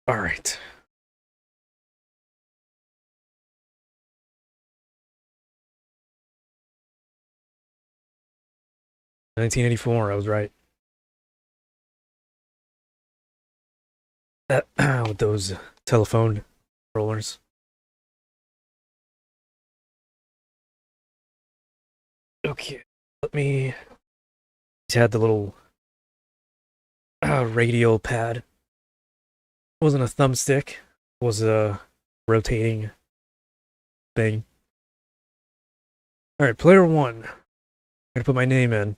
All right. "1984", I was right. With those telephone rollers. Okay, let me. He's had the little radial pad. It wasn't a thumbstick. It was a rotating thing. All right, player one. I gotta put my name in.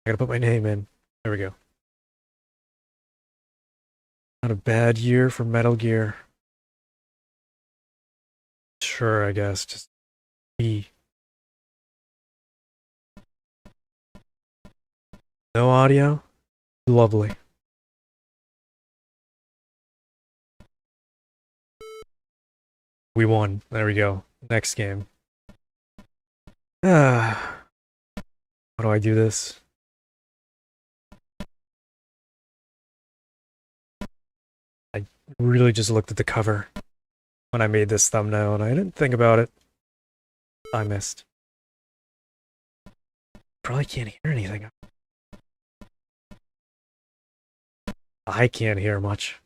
I gotta put my name in. There we go. Not a bad year for Metal Gear. Sure, I guess. Just B. No audio? Lovely. We won. There we go. Next game. How do I do this? I really just looked at the cover when I made this thumbnail and I didn't think about it. I missed. Probably can't hear anything. I can't hear much.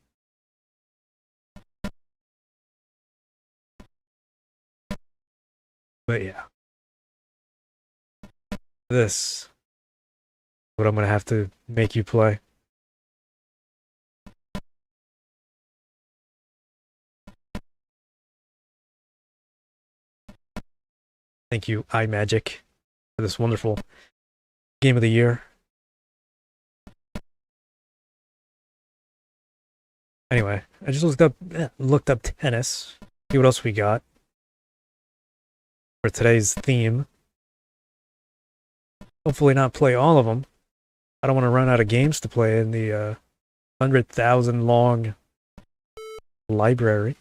But yeah. This is what I'm gonna have to make you play. Thank you, iMagic, for this wonderful game of the year. Anyway, I just looked up tennis. See what else we got for today's theme. Hopefully not play all of them. I don't want to run out of games to play in the 100,000 long library.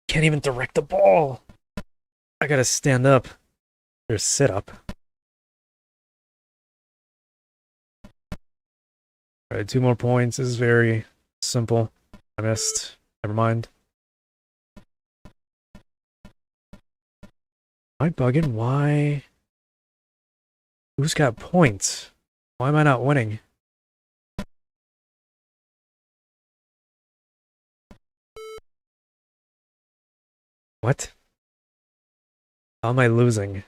Can't even direct the ball. I gotta stand up or sit up. All right, 2 more points. This is very simple. I missed. Never mind. Am I bugging? Why? Who's got points? Why am I not winning? What? How am I losing?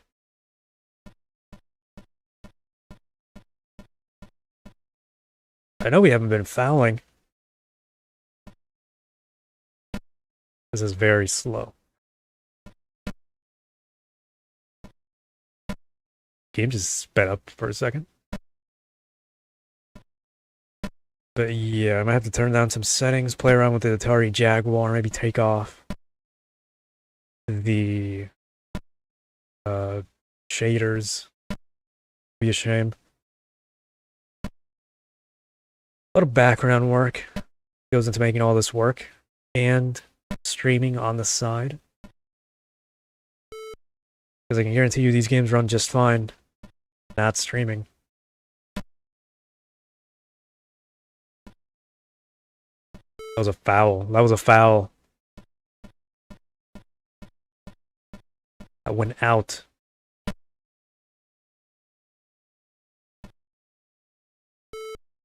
I know we haven't been fouling. This is very slow. Game just sped up for a second. But yeah, I might have to turn down some settings, play around with the Atari Jaguar, maybe take off the shaders. Be a shame. A lot of background work goes into making all this work, and streaming on the side. Because I can guarantee you these games run just fine, not streaming. That was a foul. That was a foul. That went out.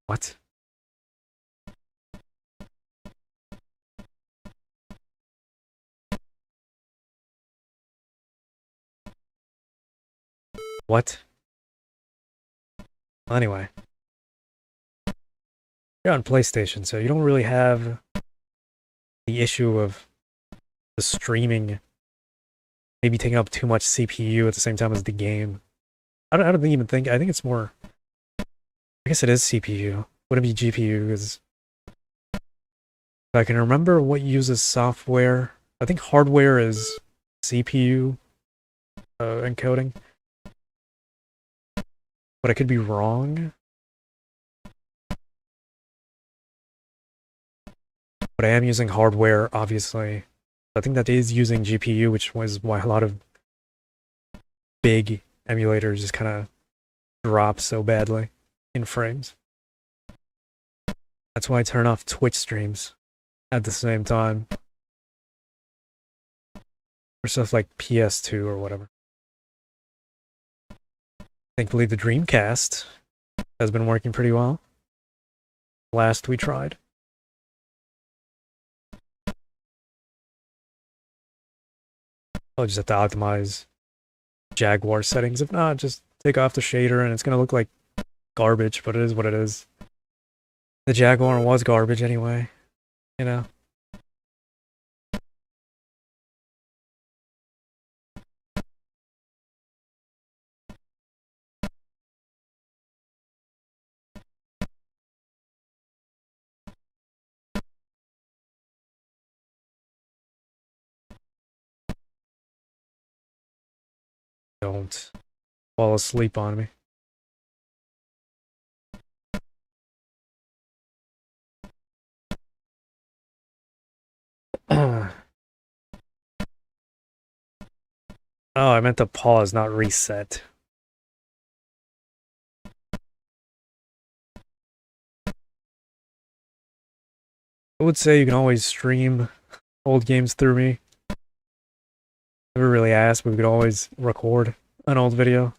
What? What? Well, anyway. You're on PlayStation, so you don't really have the issue of the streaming maybe taking up too much CPU at the same time as the game. I don't even think, I think it's more, I guess it is CPU. Wouldn't be GPU, because I can remember what uses software. I think hardware is CPU encoding. But I could be wrong. But I am using hardware, obviously. I think that is using GPU, which was why a lot of big emulators just kind of drop so badly. in frames. That's why I turn off Twitch streams at the same time. For stuff like PS2 or whatever. Thankfully, the Dreamcast has been working pretty well. Last we tried. I'll just have to optimize Jaguar settings. If not, just take off the shader and it's gonna look like garbage, but it is what it is. The Jaguar was garbage anyway, you know? Don't fall asleep on me. Oh, I meant to pause, not reset. I would say you can always stream old games through me. Never really asked, but we could always record an old video.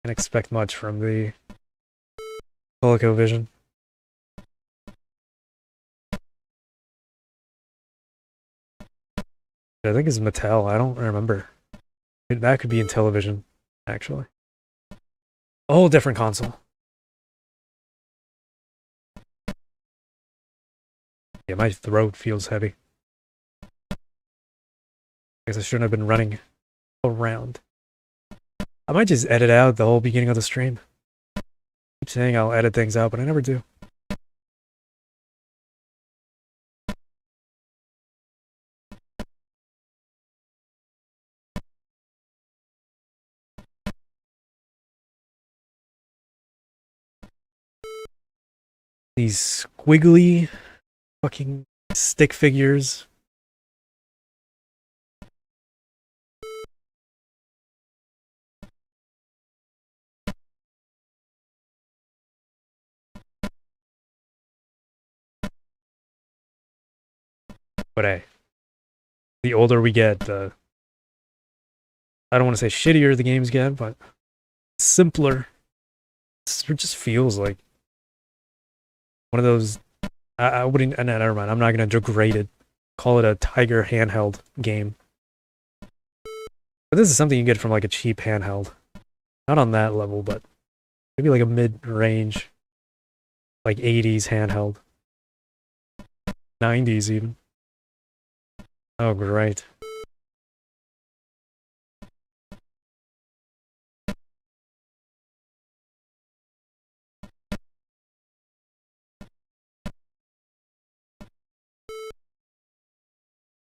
Can't expect much from the ColecoVision. I think it's Mattel, I don't remember. That could be in television, actually. A whole different console. Yeah, my throat feels heavy. I guess I shouldn't have been running around. I might just edit out the whole beginning of the stream. I keep saying I'll edit things out, but I never do. These squiggly fucking stick figures. But hey, the older we get, the... I don't want to say shittier the games get, but simpler. It just feels like one of those... I wouldn't... No, never mind. I'm not going to degrade it. Call it a Tiger handheld game. But this is something you get from like a cheap handheld. Not on that level, but maybe like a mid-range, like 80s handheld. 90s even. Oh, great.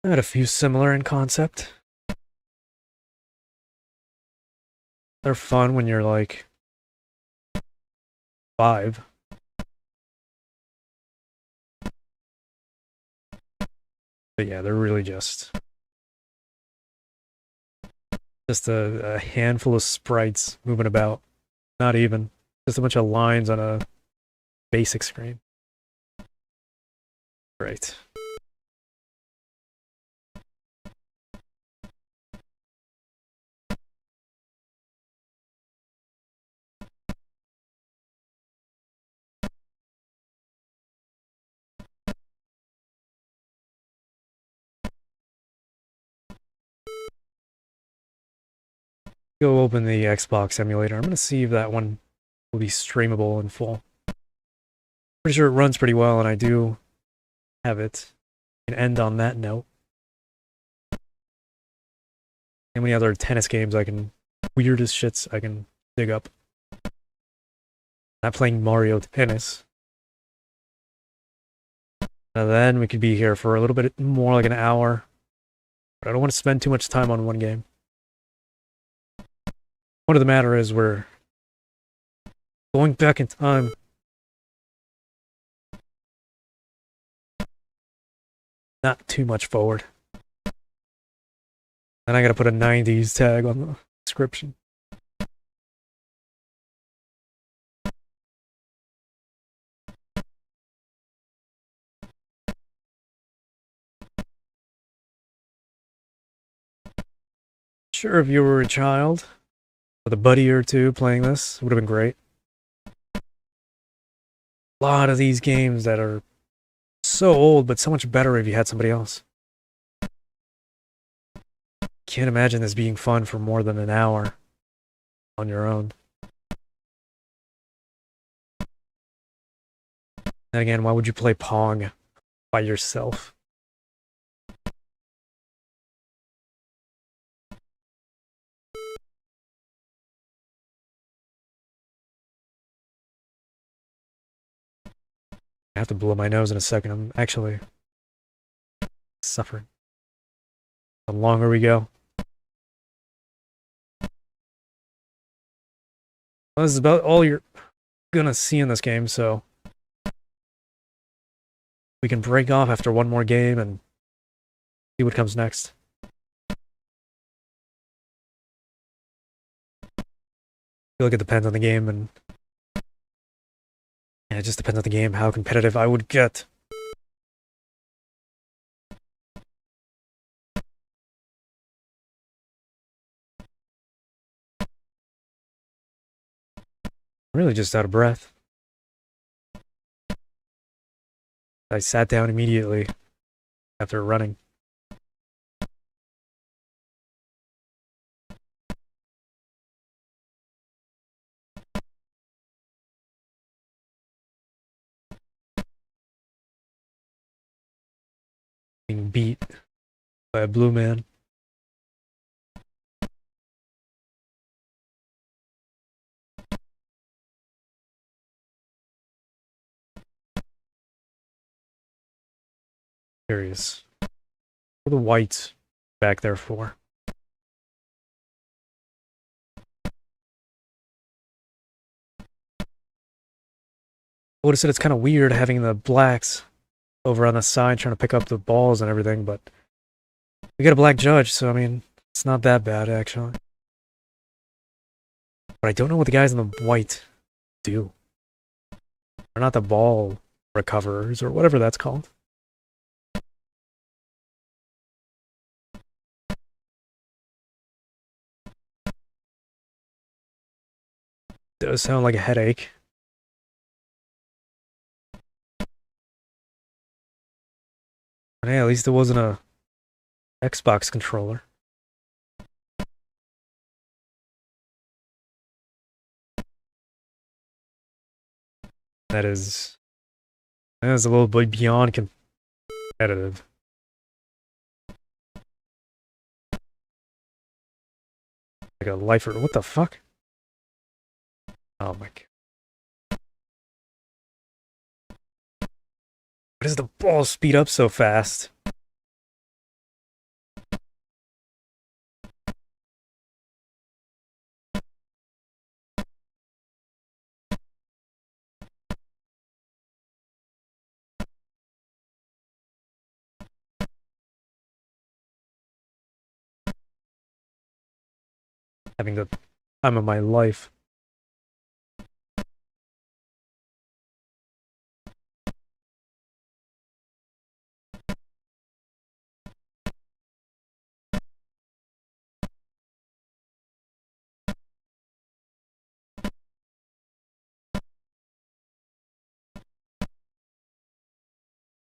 I had a few similar in concept. They're fun when you're like 5. But yeah, they're really just a handful of sprites moving about. Not even. Just a bunch of lines on a basic screen. Right. Go open the Xbox emulator. I'm gonna see if that one will be streamable in full. Pretty sure it runs pretty well, and I do have it. And end on that note. How many other tennis games weirdest shits I can dig up. Not playing Mario Tennis. And then we could be here for a little bit more, like an hour. But I don't want to spend too much time on one game. Point of the matter is we're going back in time. not too much forward. Then I gotta put a 90s tag on the description. Sure, if you were a child with a buddy or two playing this, it would have been great. A lot of these games that are so old, but so much better if you had somebody else. Can't imagine this being fun for more than an hour on your own. And again, why would you play Pong by yourself? I have to blow my nose in a second. I'm actually suffering. The longer we go. Well, this is about all you're gonna see in this game, so we can break off after one more game and see what comes next. I feel like it depends on the game, and it just depends on the game how competitive I would get. I'm really just out of breath. I sat down immediately after running. Being beat by a blue man. Curious. What are the whites back there for? I would have said it's kind of weird having the blacks over on the side trying to pick up the balls and everything, but we got a black judge, so I mean, it's not that bad actually. But I don't know what the guys in the white do. They're not the ball recoverers or whatever that's called. Does sound like a headache. But hey, at least it wasn't a Xbox controller. That is a little bit beyond competitive. Like a lifer. What the fuck? Oh my god. Why does the ball speed up so fast? Having the time of my life.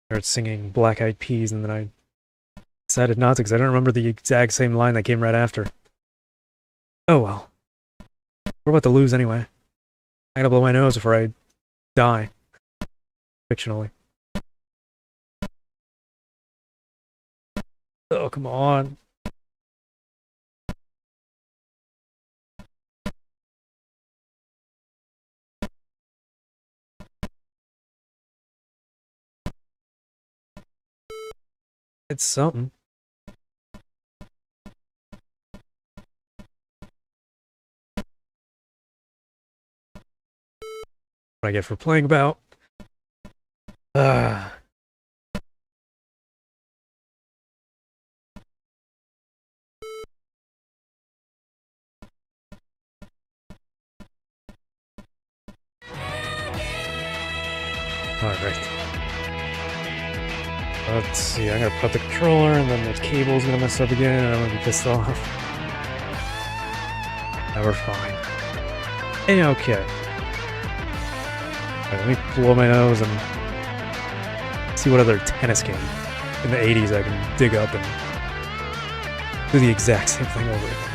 Started singing Black Eyed Peas, and then I decided not to because I don't remember the exact same line that came right after. Oh well. We're about to lose anyway. I gotta blow my nose before I die. Fictionally. Oh, come on. It's something. What I get for playing about. Alright. Let's see, I'm gonna put the controller and then the cable's gonna mess up again and I'm gonna be pissed off. Now we're fine. Hey, okay. Right, let me blow my nose and see what other tennis game in the 80s I can dig up and do the exact same thing over again.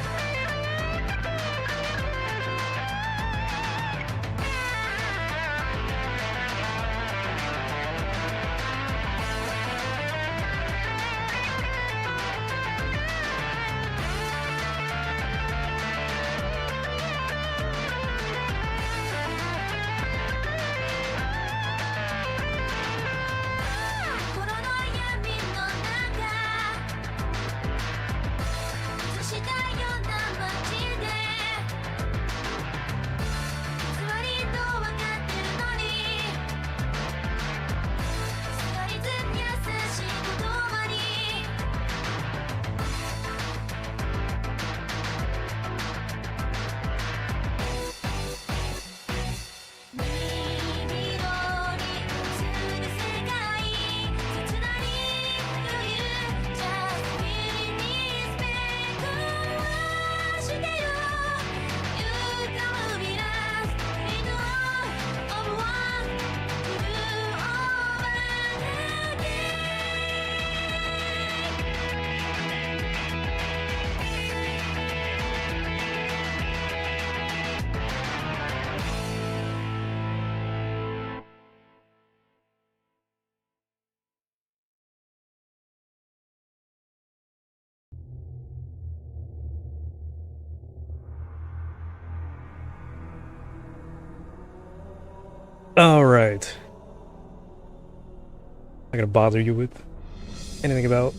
Alright. I'm not gonna bother you with anything about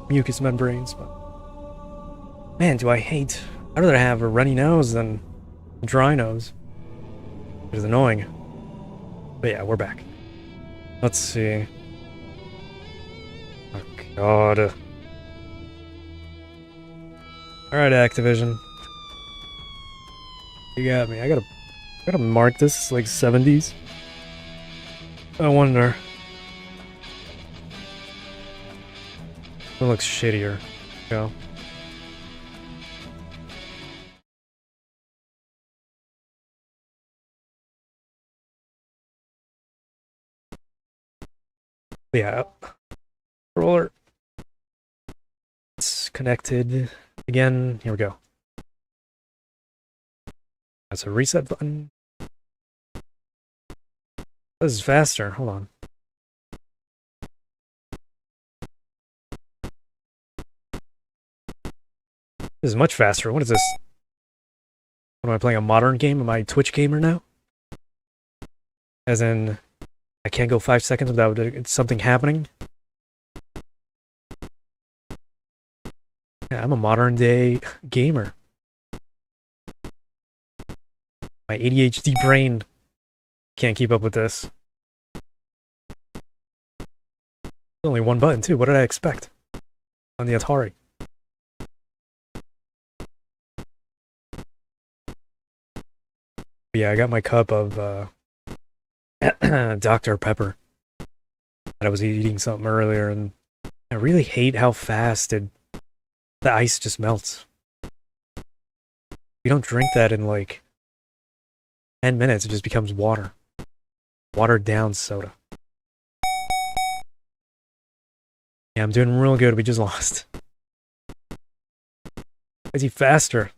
mucous membranes, but man, do I hate. I'd rather have a runny nose than a dry nose. It is annoying. But yeah, we're back. Let's see. Oh god. Alright, Activision. You got me. I gotta mark this like 70s. I wonder. It looks shittier. Go. Yeah. Roller. It's connected again. Here we go. That's a reset button. This is faster. Hold on. This is much faster. What is this? What am I playing? A modern game? Am I a Twitch gamer now? As in, I can't go 5 seconds without something happening? Yeah, I'm a modern day gamer. My ADHD brain can't keep up with this. There's only one button too. What did I expect on the Atari? But yeah, I got my cup of Dr. Pepper. And I was eating something earlier, and I really hate how fast the ice just melts. You don't drink that in like 10 minutes, it just becomes water. Watered down soda. Yeah, I'm doing real good. We just lost. Is he faster?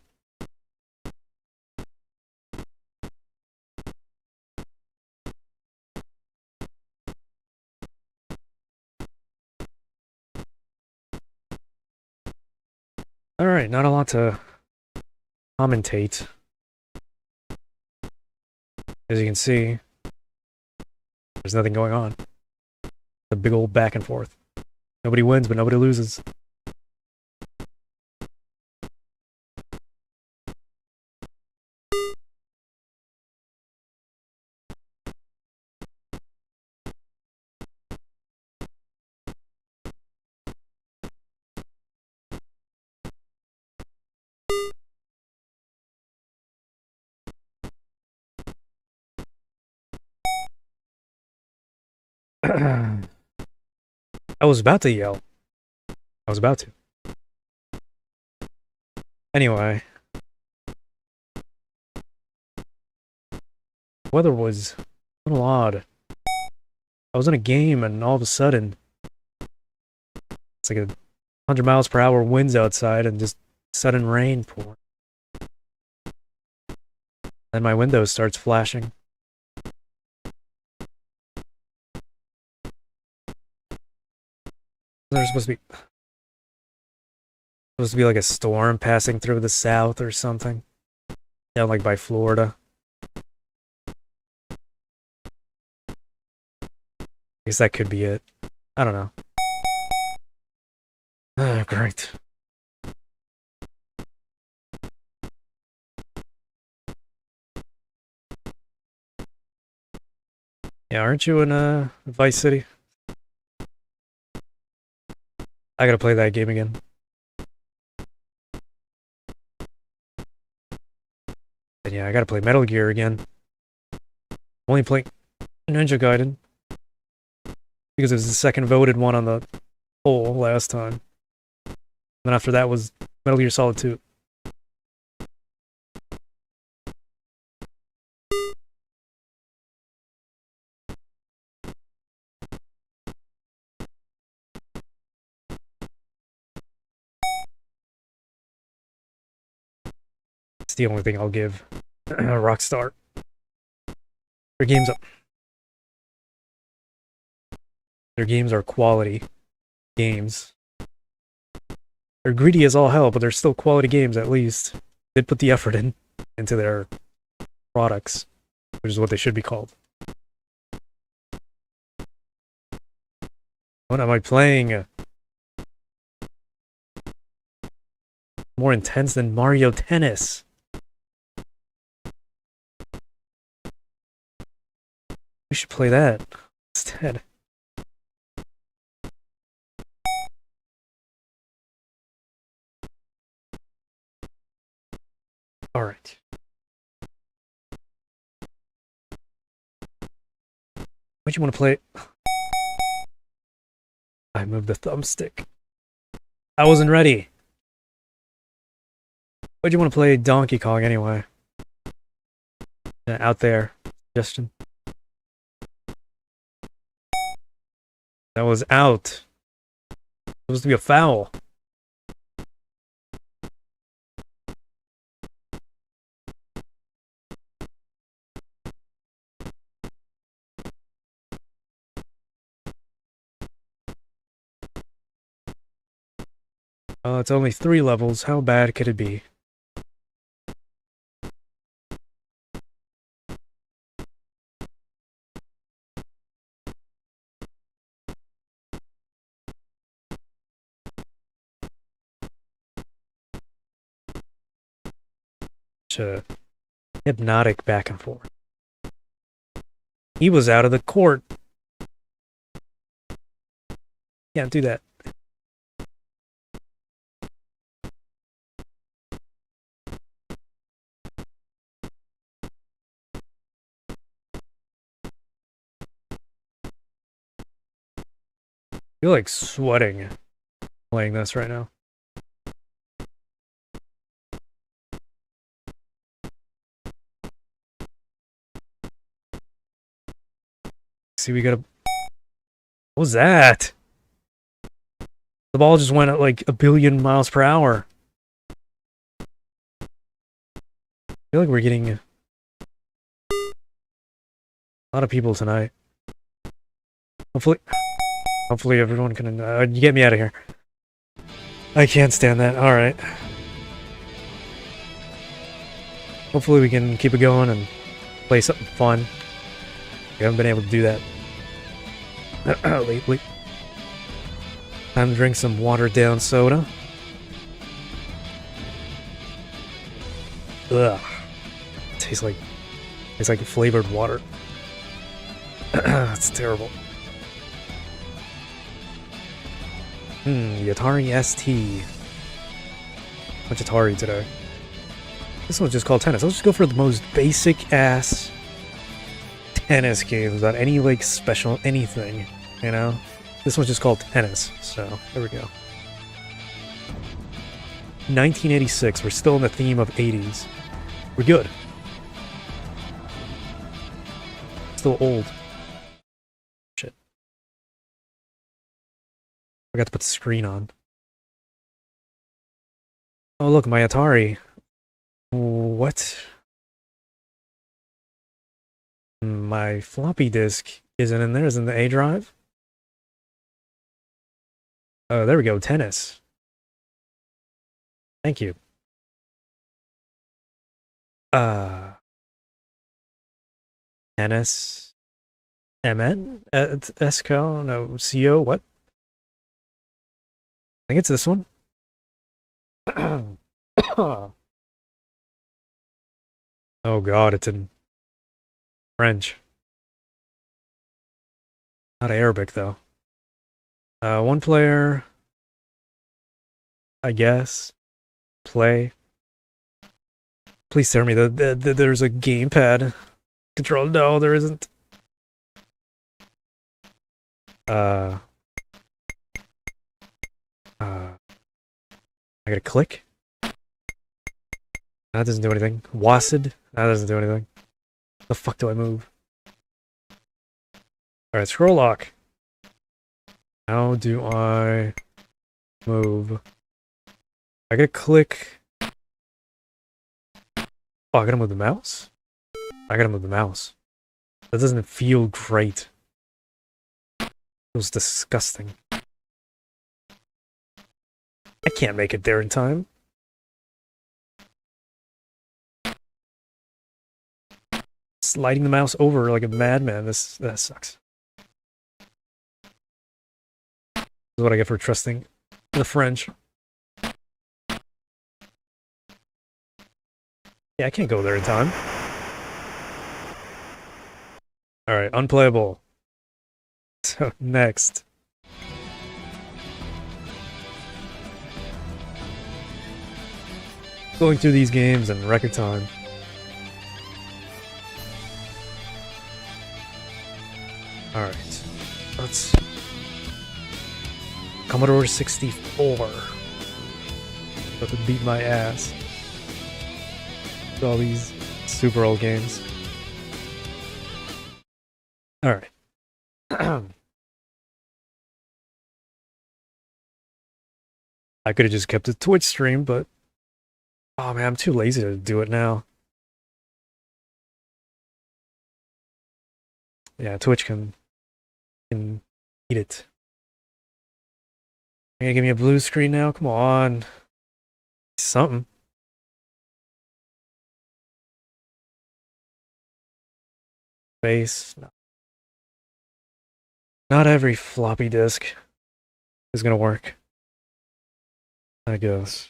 Alright, not a lot to commentate. As you can see, there's nothing going on. A big old back and forth. Nobody wins, but nobody loses. I was about to yell. I was about to. Anyway. Weather was a little odd. I was in a game and all of a sudden it's like 100 miles per hour winds outside and just sudden rain pouring. Then my window starts flashing. There's supposed to be like a storm passing through the south or something. Down like by Florida. I guess that could be it. I don't know. Ah, great. Yeah, aren't you in Vice City? I gotta play that game again. And yeah, I gotta play Metal Gear again. I'm only playing Ninja Gaiden. Because it was the second voted one on the poll last time. Then after that was Metal Gear Solid 2. It's the only thing I'll give Rockstar. Their games are quality games. They're greedy as all hell, but they're still quality games at least. They put the effort into their products, which is what they should be called. What am I playing? More intense than Mario Tennis. We should play that instead. Alright. What do you want to play? I moved the thumbstick. I wasn't ready. What do you want to play Donkey Kong anyway? Yeah, out there. Suggestion. That was out. Supposed to be a foul. It's only 3 levels. How bad could it be? Hypnotic back and forth. He was out of the court. Can't do that. I feel like sweating playing this right now. See, we got a... What was that? The ball just went at like 1 billion miles per hour. I feel like we're getting a lot of people tonight. Hopefully everyone can... you get me out of here. I can't stand that. Alright. Hopefully we can keep it going and play something fun. We haven't been able to do that lately. Time to drink some watered down soda. Ugh. Tastes like flavored water. It's terrible. The Atari ST. Much Atari today. This one's just called tennis. Let's just go for the most basic ass tennis games without any like special anything, you know? This one's just called Tennis, so there we go. 1986, we're still in the theme of 80s. We're good. Still old. Shit. I got to put the screen on. Oh look, my Atari. What? My floppy disk isn't in there, isn't the A drive? Oh, there we go, Tennis. Thank you. Tennis. MN? SCO? No, CO? What? I think it's this one. Oh god, it's in French. Not Arabic, though. One player. I guess. Play. Please tell me that there's a gamepad control. No, there isn't. I gotta click. That doesn't do anything. WASD. That doesn't do anything. The fuck do I move? Alright, scroll lock. How do I move? I gotta click. Oh, I gotta move the mouse? I gotta move the mouse. That doesn't feel great. It feels disgusting. I can't make it there in time. Sliding the mouse over like a madman. That sucks. This is what I get for trusting the French. Yeah, I can't go there in time. Alright, unplayable. So, next. Going through these games in record time. Alright. Let's... Commodore 64. About to beat my ass. All these super old games. Alright. I could have just kept a Twitch stream, but... Oh man, I'm too lazy to do it now. Yeah, Twitch can eat it. You gonna give me a blue screen now? Come on. Something. Space. No. Not every floppy disk is gonna work, I guess.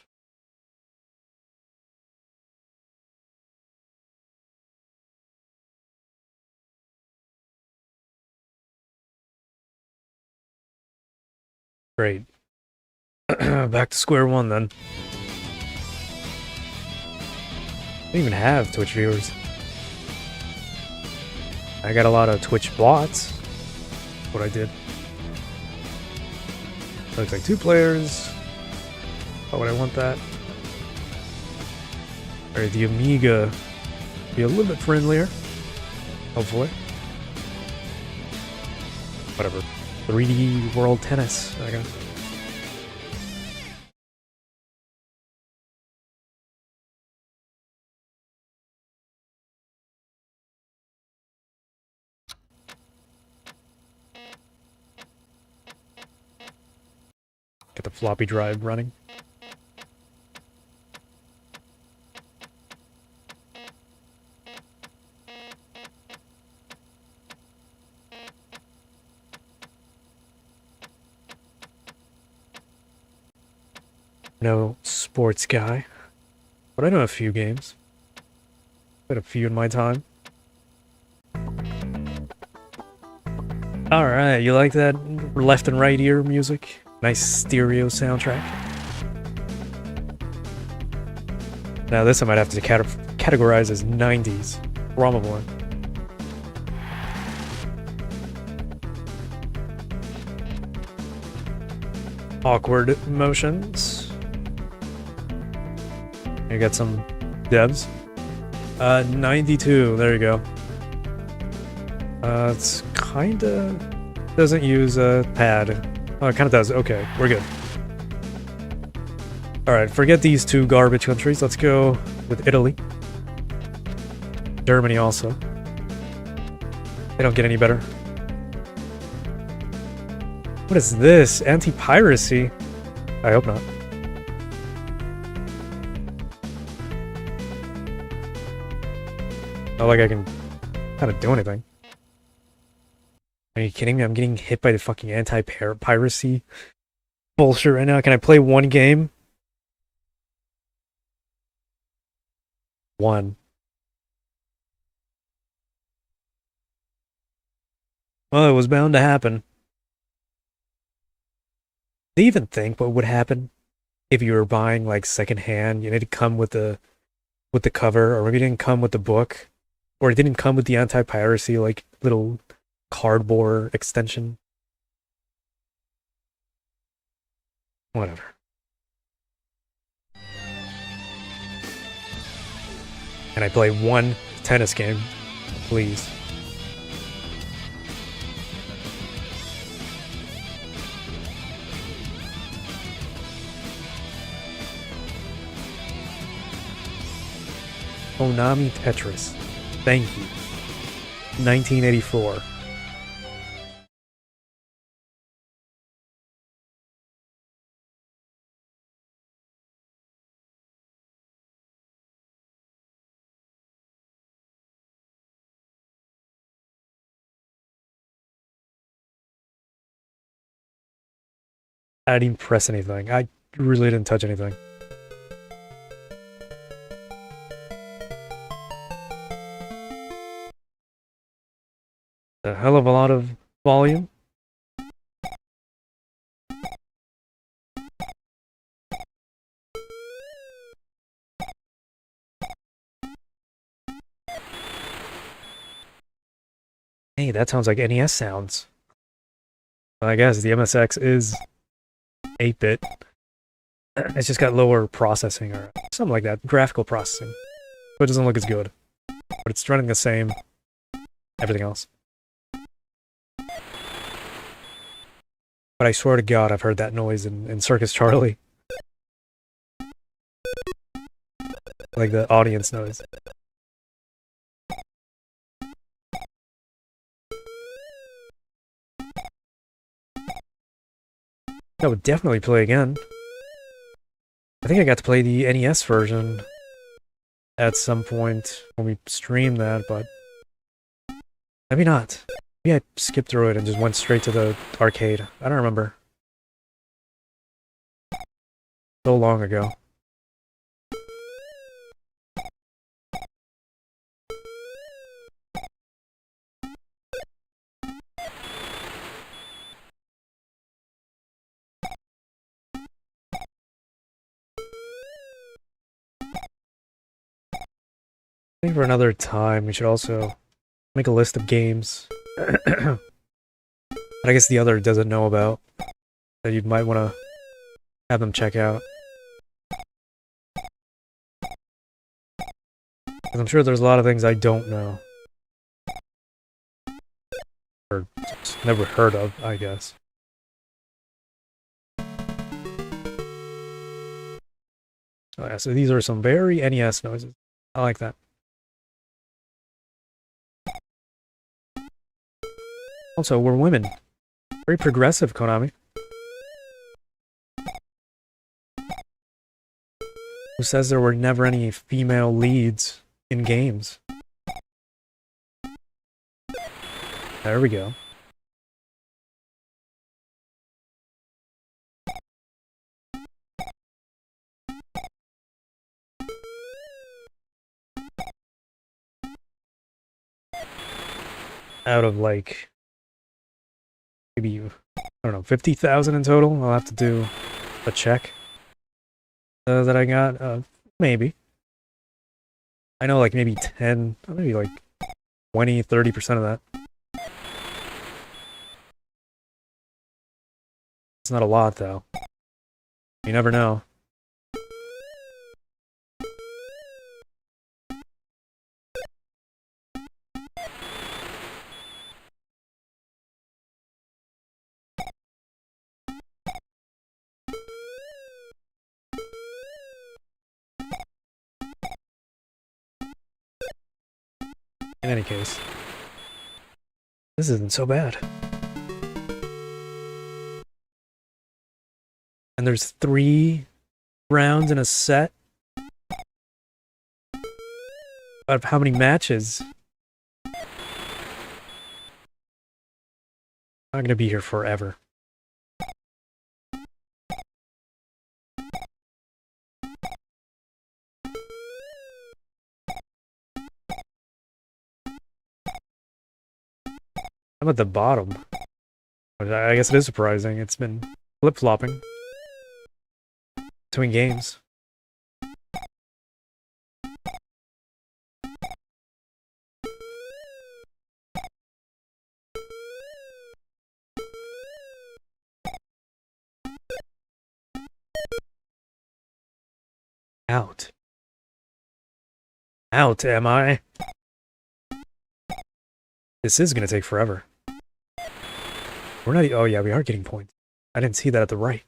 Great. Back to square one then. I don't even have Twitch viewers. I got a lot of Twitch bots. That's what I did. Looks like 2 players. Why would I want that? Alright, the Amiga be a little bit friendlier. Hopefully. Whatever. 3D World Tennis, I guess. Get the floppy drive running. No sports guy, but I know a few games. Played a few in my time. Alright, you like that left and right ear music? Nice stereo soundtrack. Now this I might have to categorize as 90s, probably. awkward motions. You got some devs. 92, there you go. It's kinda doesn't use a pad. Oh, it kinda does. Okay, we're good. Alright, forget these two garbage countries. Let's go with Italy. Germany also. They don't get any better. What is this? Anti-piracy? I hope not. Not like I can kind of do anything. Are you kidding me? I'm getting hit by the fucking anti-piracy bullshit right now. Can I play one game? One. Well, it was bound to happen. Do you even think what would happen if you were buying like secondhand? You need to come with the cover, or maybe it didn't come with the book, or it didn't come with the anti-piracy like little cardboard extension. Whatever. Can I play one tennis game, please? Konami Tetris. Thank you. 1984. I didn't even press anything. I really didn't touch anything. A hell of a lot of volume. Hey, that sounds like NES sounds. Well, I guess the MSX is 8-bit. It's just got lower processing or something like that. Graphical processing. But it doesn't look as good. But it's running the same. Everything else. But I swear to God, I've heard that noise in Circus Charlie. Like the audience noise. I would definitely play again. I think I got to play the NES version at some point when we streamed that, but maybe not. Maybe I skipped through it and just went straight to the arcade. I don't remember. So long ago. I think for another time, we should also make a list of games that I guess the other doesn't know about that you might want to have them check out. Because I'm sure there's a lot of things I don't know. Or just never heard of, I guess. Oh yeah, so these are some very NES noises. I like that. Also, we're women. Very progressive, Konami. Who says there were never any female leads in games? There we go. Out of like maybe, I don't know, 50,000 in total. I'll have to do a check that I got. Maybe. I know like maybe 10, maybe like 20, 30% of that. It's not a lot though. You never know. In any case, this isn't so bad. And there's 3 rounds in a set. Out of how many matches? I'm gonna be here forever. I'm at the bottom. I guess it is surprising. It's been flip-flopping between games. Out. Out, am I? This is gonna take forever. We're not. Oh yeah, we are getting points. I didn't see that at the right.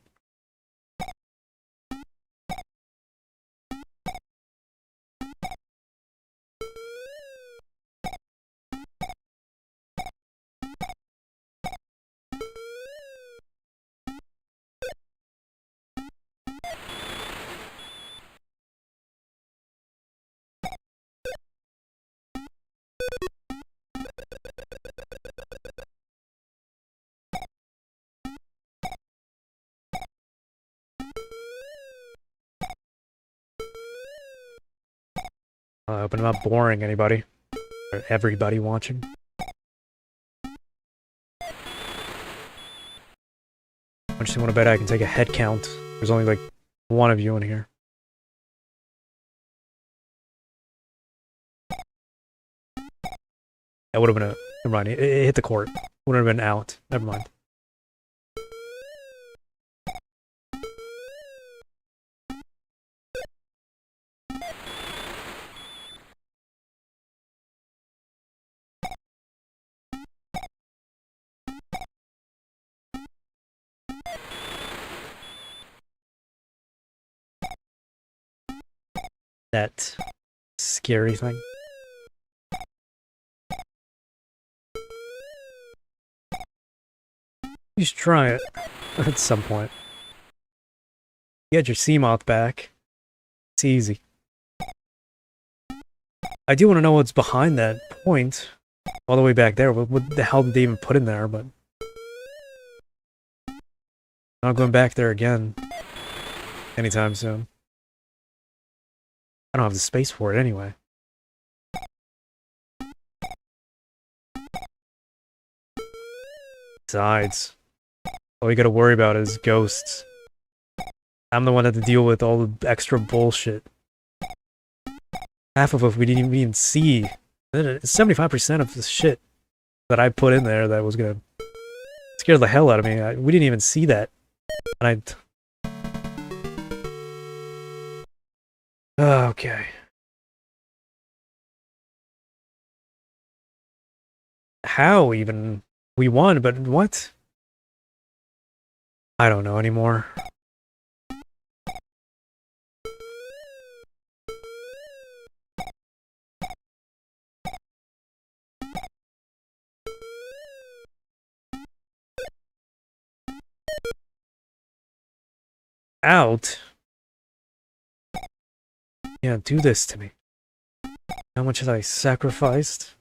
I hope I'm not boring anybody. Or everybody watching. I just want to bet I can take a head count. There's only like 1 of you in here. That would have been a... Never mind, it hit the court. Would have been out. Never mind. That scary thing. You should try it at some point. You get your Seamoth back. It's easy. I do want to know what's behind that point. All the way back there. What the hell did they even put in there? But I'm not going back there again anytime soon. I don't have the space for it anyway. Besides, all you gotta worry about is ghosts. I'm the one that had to deal with all the extra bullshit. Half of it we didn't even see. 75% of the shit that I put in there that was gonna scare the hell out of me. We didn't even see that. And okay. How even? We won, but what? I don't know anymore. Out? Yeah, do this to me. How much have I sacrificed?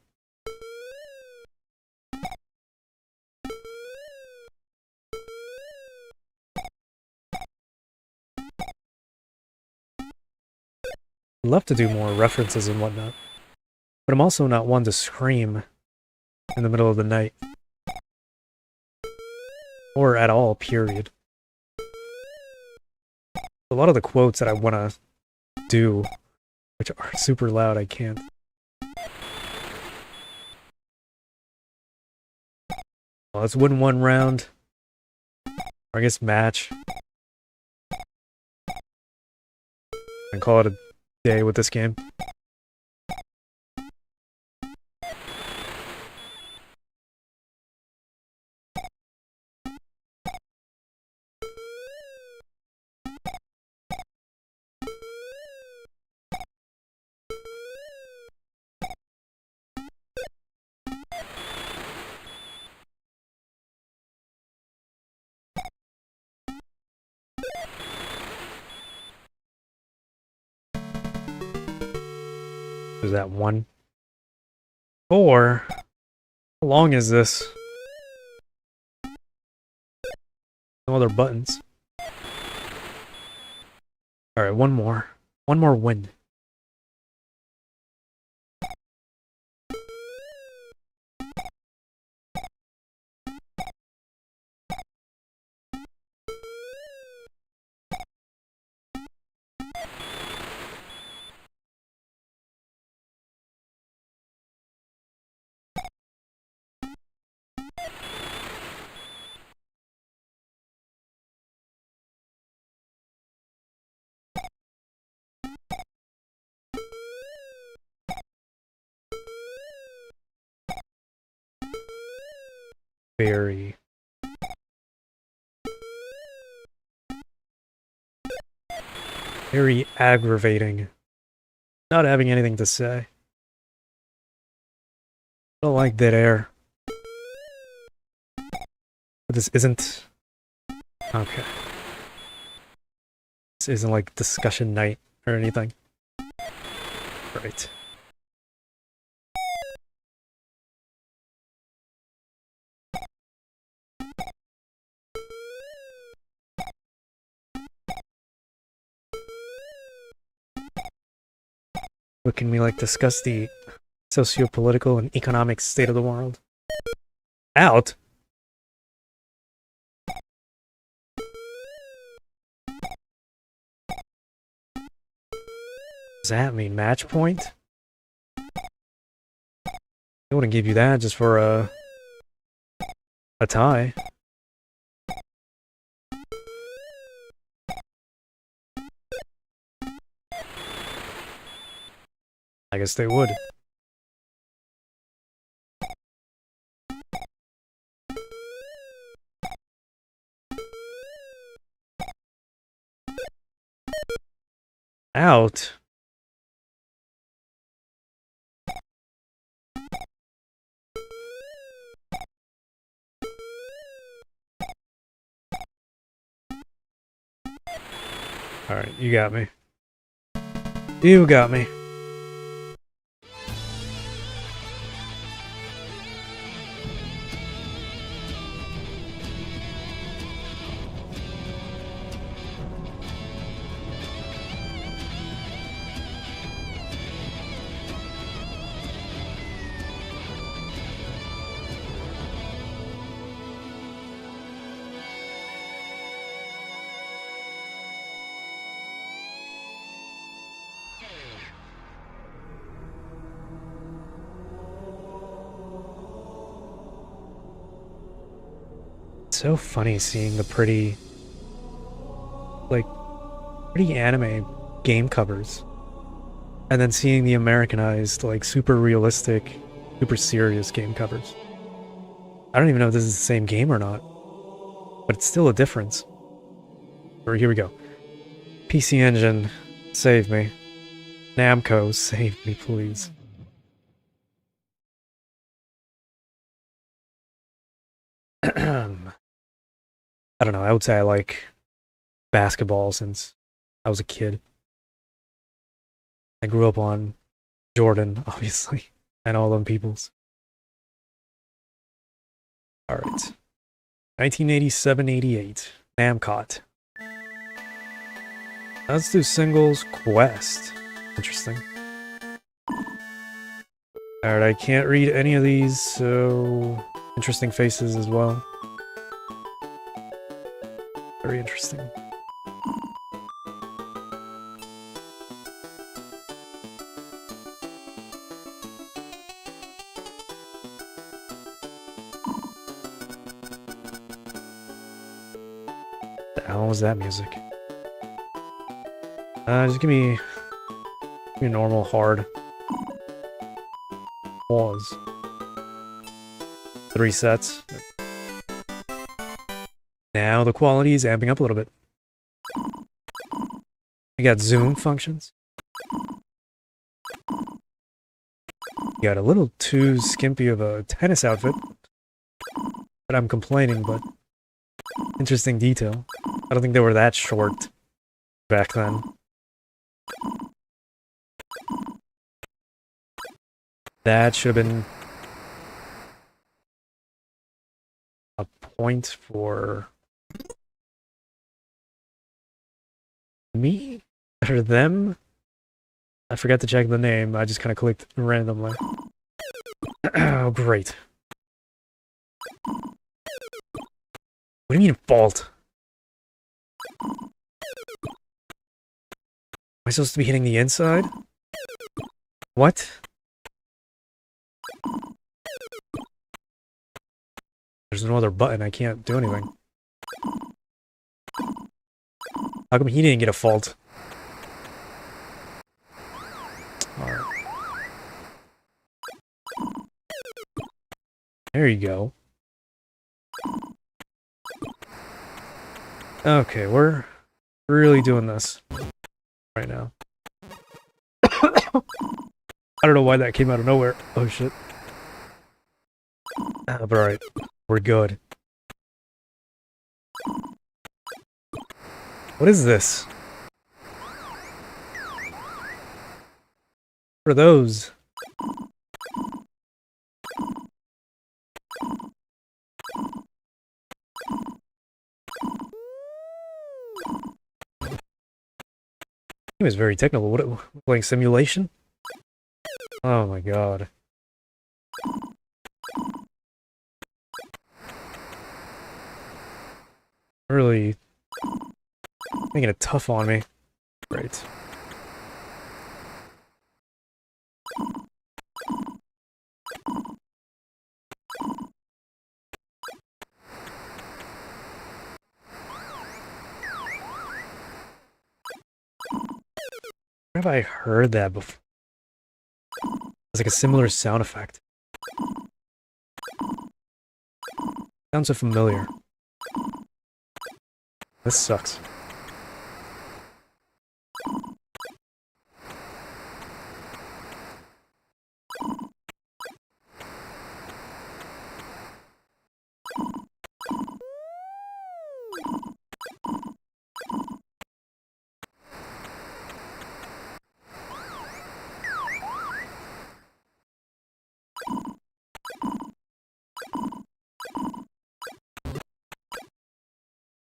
I'd love to do more references and whatnot. But I'm also not one to scream in the middle of the night. Or at all, period. A lot of the quotes that I want to do, which are super loud, I can't. Well, let's win 1 round. Or I guess match. and call it a day with this game. Is that 1? 4? How long is this? No other buttons. Alright, one more. One more win. Very aggravating. Not having anything to say. I don't like dead air. But this isn't... Okay. This isn't like discussion night or anything. Right. What can we like discuss the socio-political and economic state of the world? Out? Does that mean match point? I wouldn't give you that just for a tie. I guess they would. Out? Alright, you got me. You got me. So funny seeing the pretty anime game covers and then seeing the Americanized, like super realistic, super serious game covers. I don't even know if this is the same game or not, but it's still a difference. Here we go. PC Engine, save me. Namco, save me, please. I don't know, I would say I like basketball since I was a kid. I grew up on Jordan, obviously, and all them peoples. Alright. 1987-88. Namcot. Let's do singles quest. Interesting. Alright, I can't read any of these, so... Interesting faces as well. Very interesting. The hell was that music? Just give me normal hard. Pause. 3 sets. Now the quality is amping up a little bit. We got zoom functions. You got a little too skimpy of a tennis outfit. But I'm complaining, but interesting detail. I don't think they were that short back then. That should have been a point for me or them. I forgot to check the name. I just kind of clicked randomly. Oh, great. What do you mean fault? Am I supposed to be hitting the inside? What? There's no other button. I can't do anything. How come he didn't get a fault? Alright. There you go. Okay, we're really doing this right now. I don't know why that came out of nowhere. Oh shit. But alright, we're good. What is this? What are those? It was very technical. What? Playing simulation? Oh my god. Really making it tough on me. Great. Where have I heard that before? It's like a similar sound effect. Sounds so familiar. This sucks.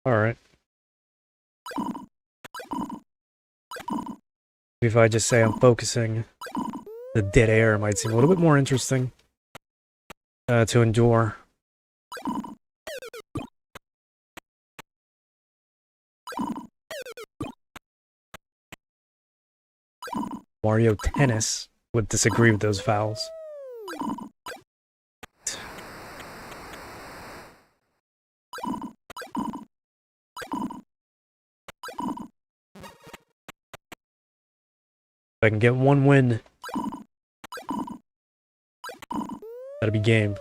Alright. If I just say I'm focusing, the dead air might seem a little bit more interesting to endure. Mario Tennis would disagree with those vowels. If I can get one win, that'll be game.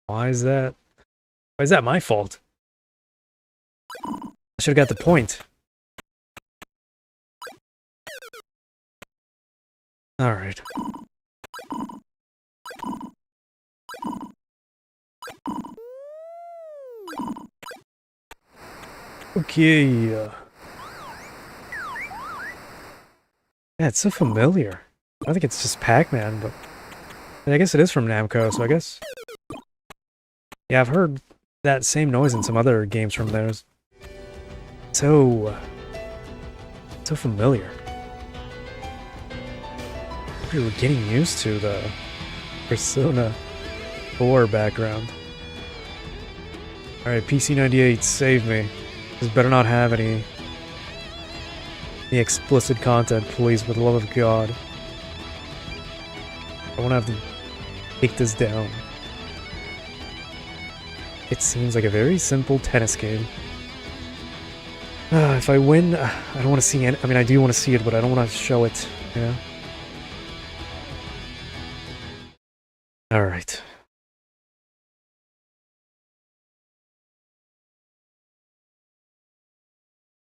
Why is that? Why is that my fault? I should have got the point. Alright. Okay. Yeah, it's so familiar. I think it's just Pac-Man, but I guess it is from Namco, so I guess. Yeah, I've heard that same noise in some other games from theirs. So familiar. We were getting used to the Persona 4 background. Alright, PC98, save me. This better not have any explicit content, please, for the love of God. I want to have to take this down. It seems like a very simple tennis game. If I win, I don't want to see it. I mean, I do want to see it, but I don't want to show it, you know? Alright.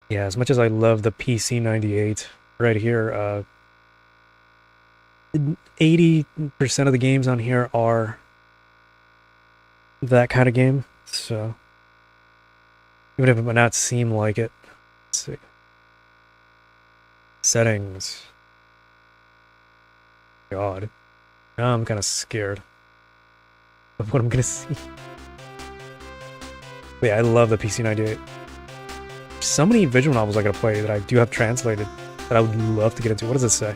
Yeah, as much as I love the PC98 right here, 80% of the games on here are that kind of game, so even if it might not seem like it. Let's see. Settings. God. Now I'm kind of scared of what I'm gonna see. But yeah, I love the PC98. So many visual novels I gotta play that I do have translated that I would love to get into. What does it say?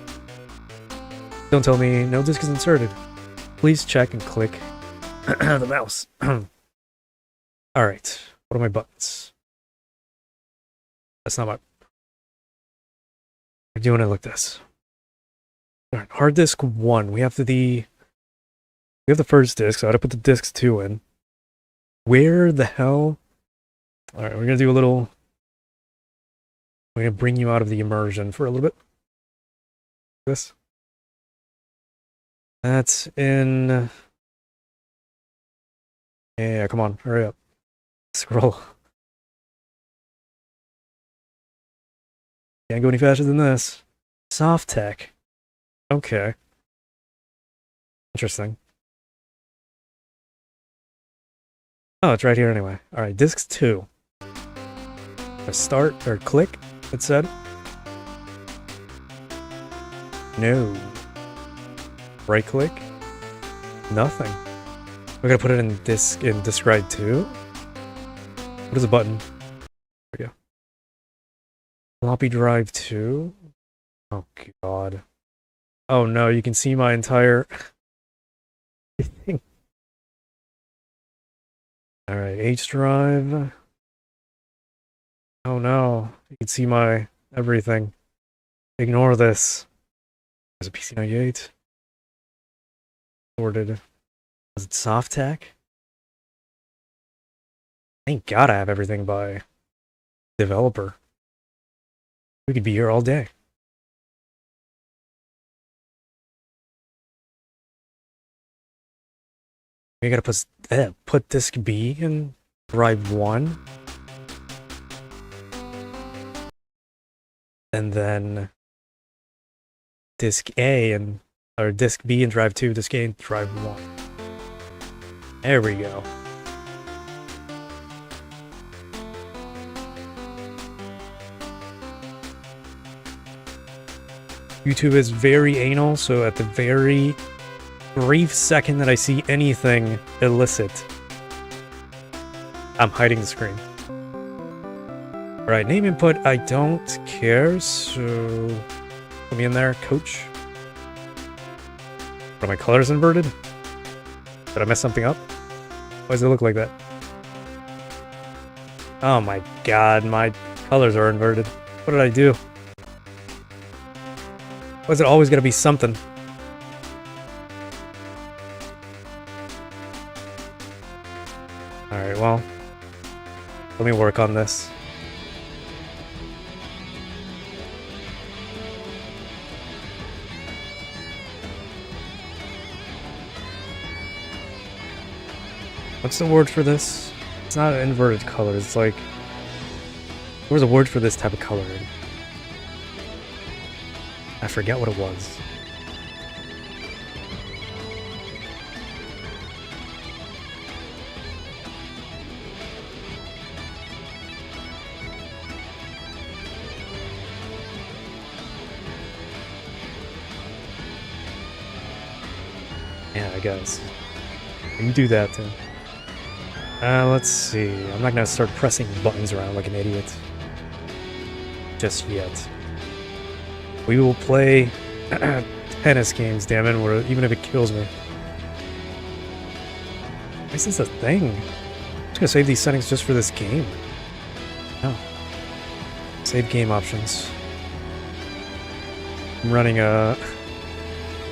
Don't tell me no disc is inserted. Please check and click the mouse. Alright, what are my buttons? That's not my... I'm doing it like this. Alright, hard disk 1. We have the first disk, so I gotta put the disc 2 in. Where the hell? Alright, we're gonna do a little... We're gonna bring you out of the immersion for a little bit. This. That's in... Yeah, come on, hurry up. Scroll. Can't go any faster than this. Soft tech. Okay. Interesting. Oh, it's right here anyway. Alright, disc 2. Start, or click, it said. No. Right click. Nothing. We're gonna put it in disk write 2. What is the button? There we go. Floppy drive 2. Oh god. Oh no, you can see my entire thing. Alright, H drive. Oh no, you can see my everything. Ignore this. There's a PC98. Sorted. Was it soft tech? Thank God I have everything by developer. We could be here all day. We gotta put disk B in drive 1. And then disk A or disk B in drive 2, disk A in drive 1. There we go. YouTube is very anal, so at the very brief second that I see anything illicit, I'm hiding the screen. Alright, name input, I don't care, so put me in there, coach. Are my colors inverted? Did I mess something up? Why does it look like that? Oh my god, my colors are inverted. What did I do? Why is it always gotta be something? Alright, well, let me work on this. What's the word for this? It's not an inverted color, it's like... There was a word for this type of color. I forget what it was. Yeah, I guess. You do that too. Let's see. I'm not gonna start pressing buttons around like an idiot. Just yet. We will play tennis games, damn it, even if it kills me. Why is this a thing? I'm just gonna save these settings just for this game. Oh. Save game options. I'm running a...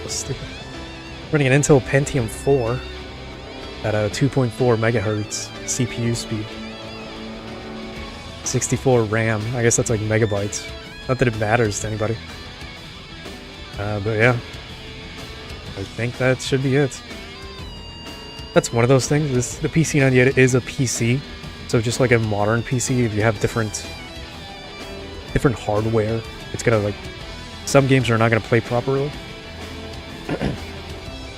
Stupid. Running an Intel Pentium 4 at a 2.4 megahertz CPU speed. 64 RAM. I guess that's like megabytes. Not that it matters to anybody. But yeah. I think that should be it. That's one of those things. The PC98 is a PC. So just like a modern PC, if you have different hardware, it's gonna like... Some games are not gonna play properly.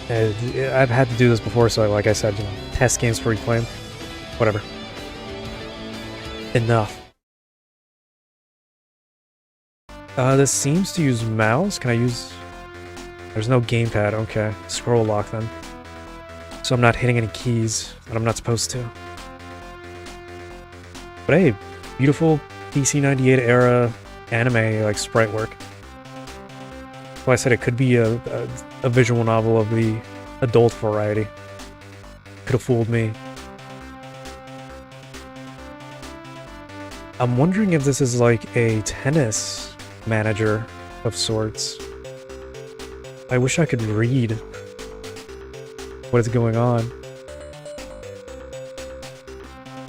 I've had to do this before, so like I said, you know, test games before you play them. Whatever. Enough. This seems to use mouse. Can I use... There's no gamepad. Okay. Scroll lock then. So I'm not hitting any keys that I'm not supposed to. But hey, beautiful PC98 era anime like sprite work. Well, I said it could be a visual novel of the adult variety. Could have fooled me. I'm wondering if this is like a tennis manager of sorts. I wish I could read what is going on.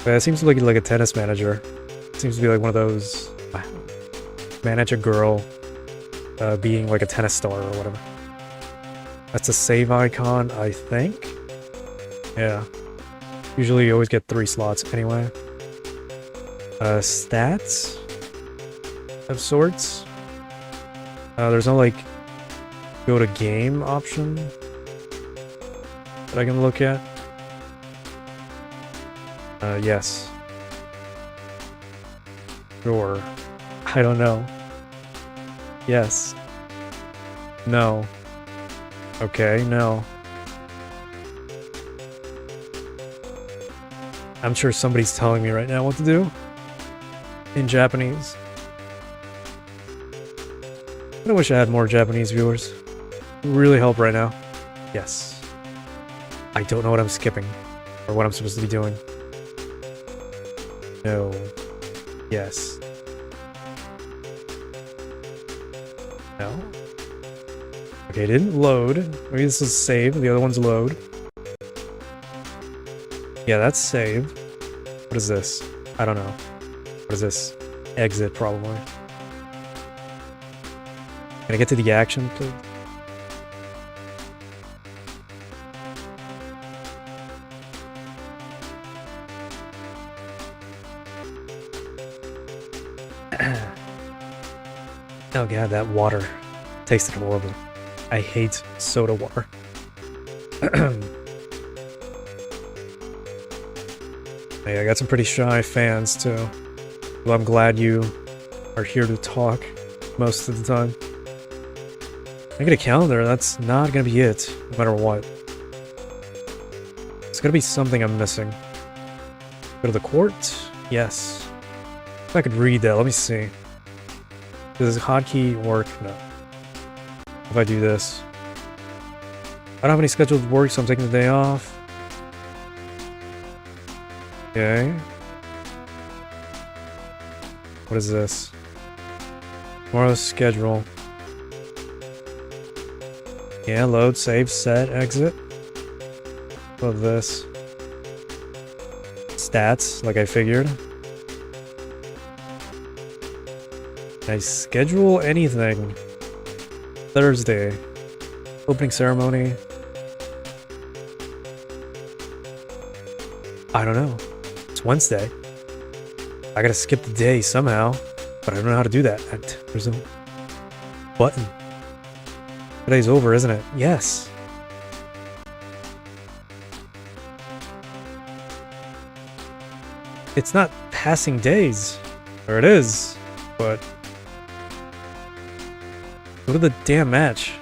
But it seems like a tennis manager. It seems to be like one of those manage a girl being like a tennis star or whatever. That's a save icon, I think. Yeah. Usually you always get 3 slots anyway. Stats of sorts. There's no like go to game option that I can look at. Yes. Sure. I don't know. Yes. No. Okay, no. I'm sure somebody's telling me right now what to do. In Japanese. I wish I had more Japanese viewers. It would really help right now. Yes. I don't know what I'm skipping. Or what I'm supposed to be doing. No. Yes. No. Okay, it didn't load. Maybe this is save. The other one's load. Yeah, that's save. What is this? I don't know. What is this? Exit, probably. Can I get to the action, please? Oh god, that water tasted horrible. I hate soda water. Hey, I got some pretty shy fans too. Well, I'm glad you are here to talk most of the time. I get a calendar, that's not gonna be it, no matter what. It's gonna be something I'm missing. Go to the court? Yes. If I could read that, let me see. Does this hotkey work? No. If I do this. I don't have any scheduled work, so I'm taking the day off. Okay. What is this? Tomorrow's schedule. Yeah, load, save, set, exit. Love this. Stats, like I figured. Can I schedule anything? Thursday. Opening ceremony. I don't know. It's Wednesday. I gotta skip the day somehow, but I don't know how to do that. There's no button. Today's over, isn't it? Yes. It's not passing days. Or it is, but... Go to the damn match.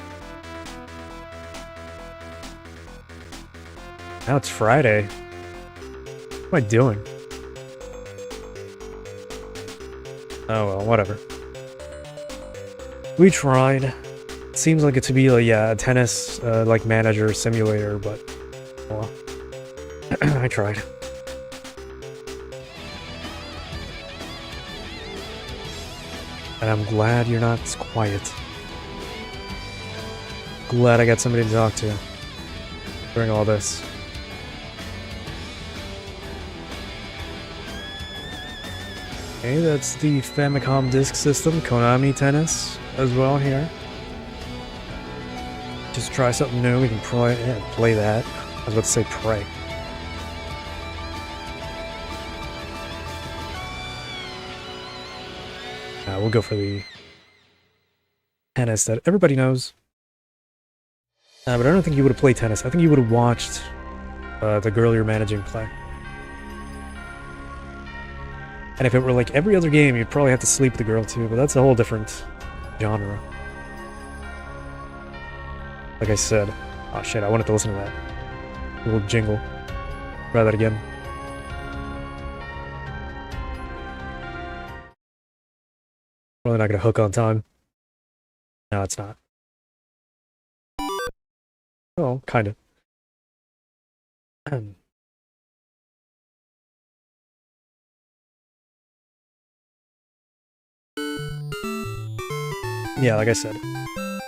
Now it's Friday. What am I doing? Oh well, whatever. We tried. It seems like it to be like, yeah, a tennis like manager simulator, but well, I tried. And I'm glad you're not quiet. Glad I got somebody to talk to. during all this. Okay, that's the Famicom Disk System, Konami Tennis as well here. Just try something new, we can play that. I was about to say pray. We'll go for the tennis that everybody knows. But I don't think you would have played tennis. I think you would have watched the girl you're managing play. And if it were like every other game, you'd probably have to sleep with the girl too, but that's a whole different genre. Like I said. Oh shit, I wanted to listen to that. A little jingle. Try that again. Probably not gonna hook on time. No, it's not. Oh, kinda. Yeah, like I said,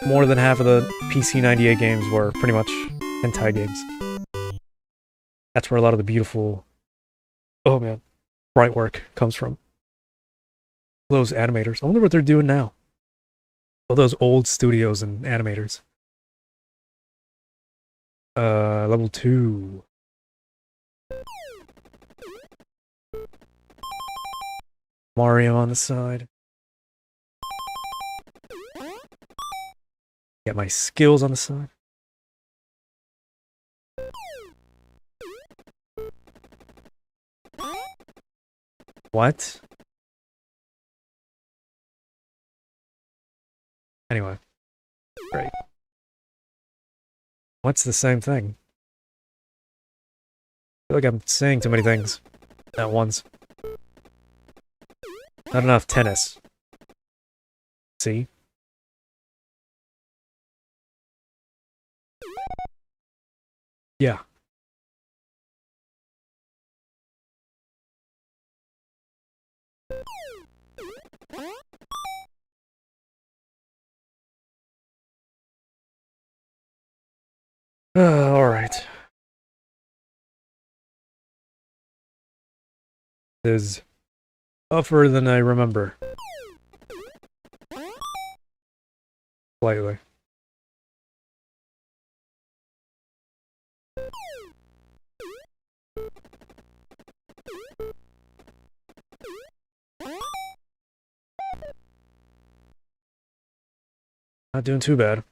more than half of the PC 98 games were pretty much hentai games. That's where a lot of the beautiful, oh man, bright work comes from. Those animators. I wonder what they're doing now. All those old studios and animators. Level 2. Mario on the side. Get my skills on the side. What? Anyway. Great. What's the same thing? I feel like I'm saying too many things at once. Not enough tennis. See? Yeah. Alright. This is tougher than I remember. Slightly. Not doing too bad.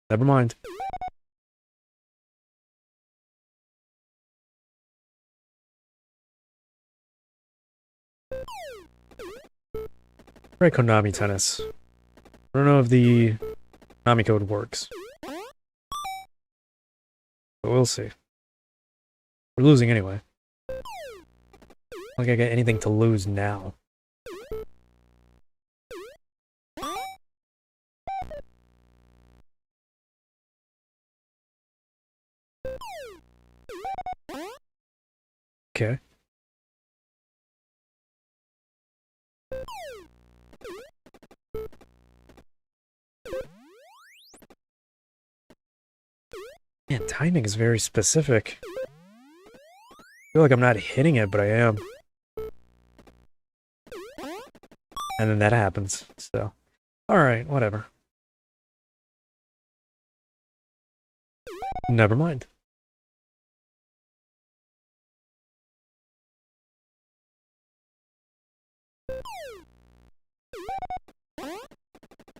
Never mind. Try Konami Tennis. I don't know if the Konami code works. But we'll see. We're losing anyway. Not like I get anything to lose now. Okay. Man, timing is very specific. I feel like I'm not hitting it, but I am. And then that happens, so. Alright, whatever. Never mind.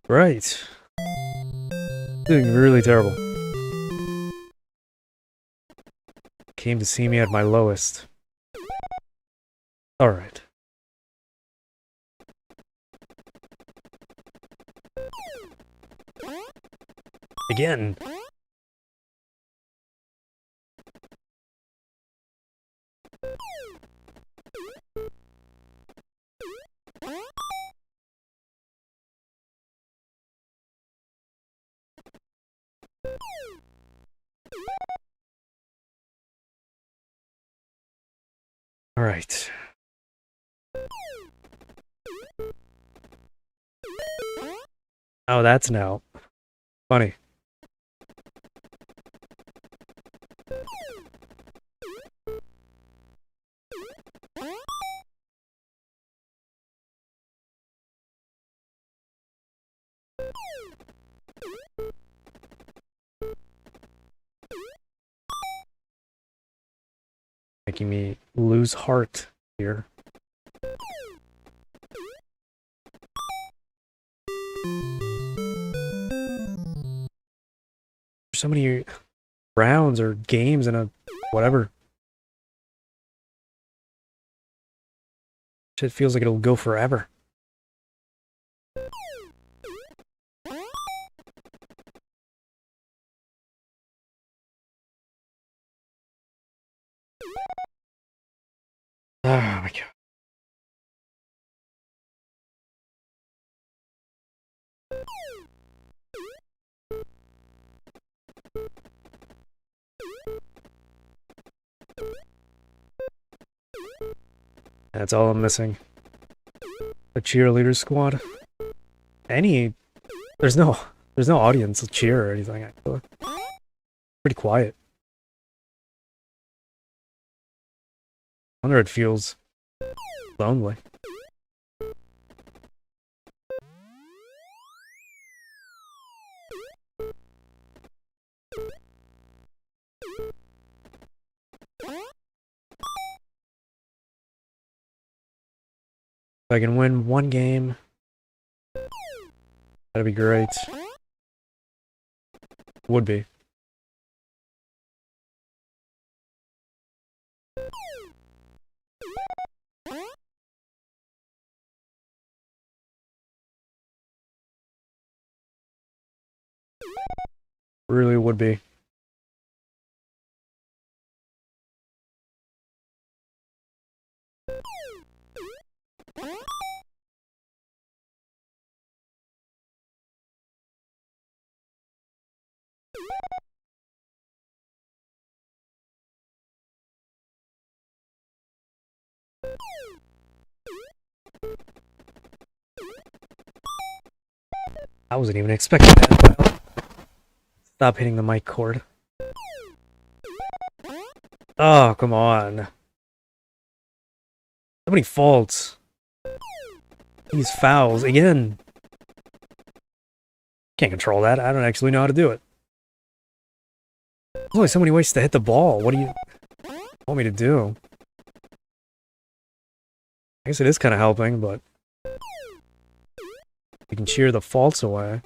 Right. Doing really terrible. Came to see me at my lowest. Alright. Again. All right. Oh, that's now funny. making me lose heart here. There's so many rounds or games in a whatever. Shit feels like it'll go forever. Oh my god. That's all I'm missing. A cheerleader squad. There's no audience cheer or anything, actually. Pretty quiet. I wonder it feels lonely. If I can win one game, that'd be great. Would be. Really would be. I wasn't even expecting that. Stop hitting the mic cord. Oh, come on. So many faults. These fouls, again. Can't control that. I don't actually know how to do it. There's only so many ways to hit the ball. What do you want me to do? I guess it is kind of helping, but we can cheer the faults away.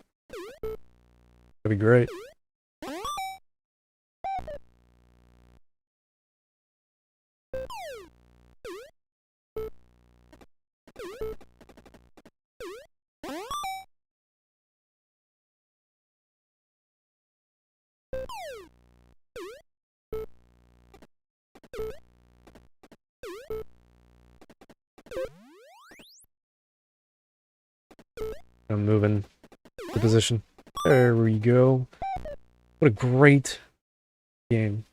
That'd be great. I'm moving the position. There we go. What a great game.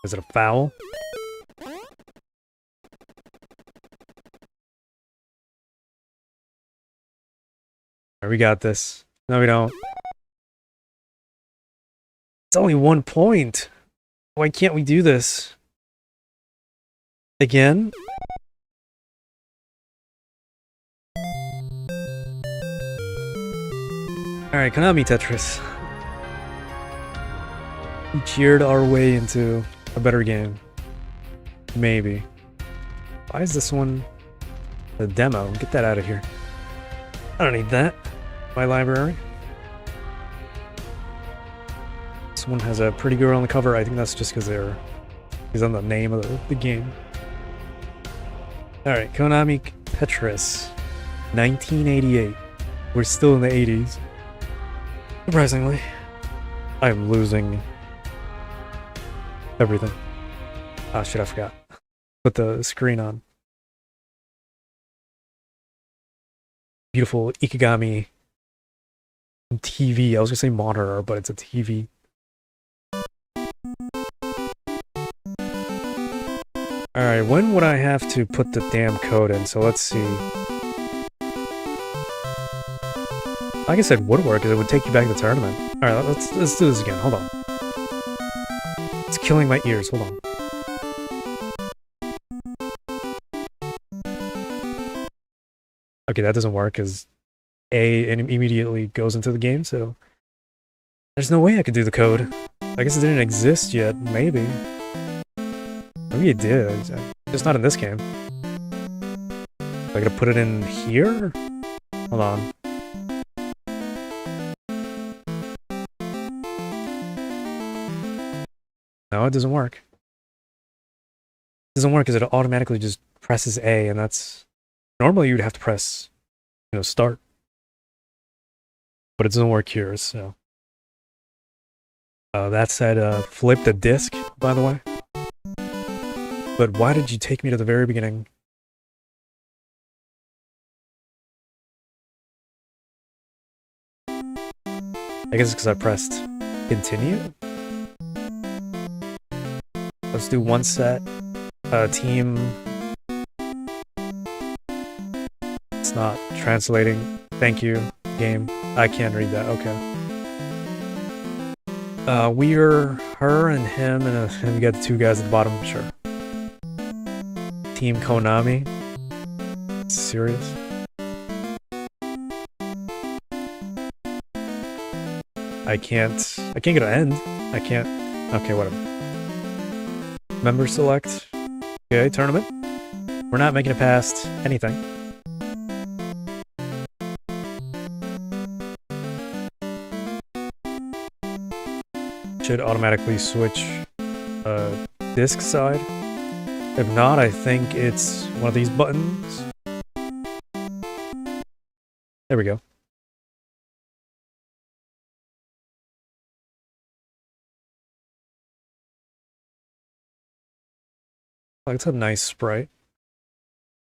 Is it a foul? Alright, we got this. No, we don't. It's only 1 point. Why can't we do this? Again? Alright, Konami Tetris. We cheered our way into a better game. Maybe. Why is this one a demo? Get that out of here. I don't need that. My library. This one has a pretty girl on the cover. I think that's just because he's on the name of the game. Alright, Konami Tetris. 1988. We're still in the 80s. Surprisingly. I am losing everything. Oh shit, I forgot. Put the screen on. Beautiful Ikigami TV. I was gonna say monitor, but it's a TV. Alright, when would I have to put the damn code in? So let's see. I guess it would work, because it would take you back to the tournament. Alright, let's do this again. Hold on. It's killing my ears. Hold on. Okay, that doesn't work, because A immediately goes into the game, so There's no way I could do the code. I guess it didn't exist yet, maybe. Maybe it did. It's just not in this game. I gotta put it in here? Hold on. No, it doesn't work. It doesn't work because it automatically just presses A, and that's... Normally you'd have to press, you know, start. But it doesn't work here, so... that said, flip the disc, by the way. But why did you take me to the very beginning? I guess it's because I pressed continue. Let's do one set. Team. It's not translating. Thank you, game. I can't read that. Okay. We're her and him, and we got the two guys at the bottom. Sure. Team Konami. Serious? I can't go to end. I can't. Okay, whatever. Member select. Okay, tournament. We're not making it past anything. Should automatically switch disc side. If not, I think it's one of these buttons. There we go. Oh, it's a nice sprite.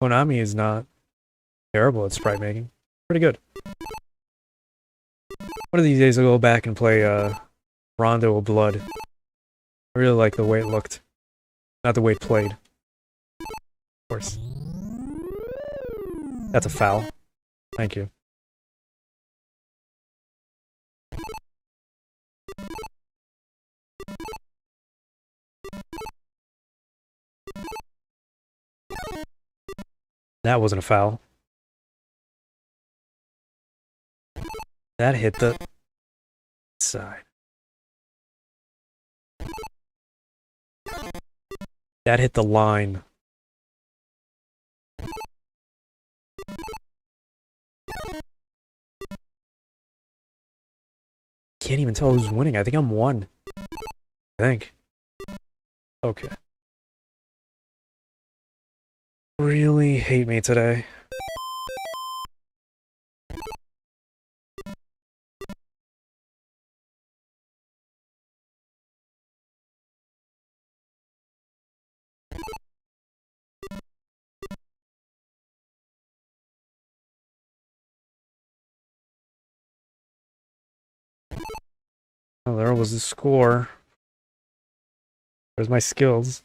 Konami is not terrible at sprite making. Pretty good. One of these days I'll go back and play Rondo of Blood. I really like the way it looked. Not the way it played. Of course. That's a foul. Thank you. That wasn't a foul. That hit the side. That hit the line. Can't even tell who's winning. I think I'm one. I think. Okay. Really hate me today. Oh, there was the score. There's my skills.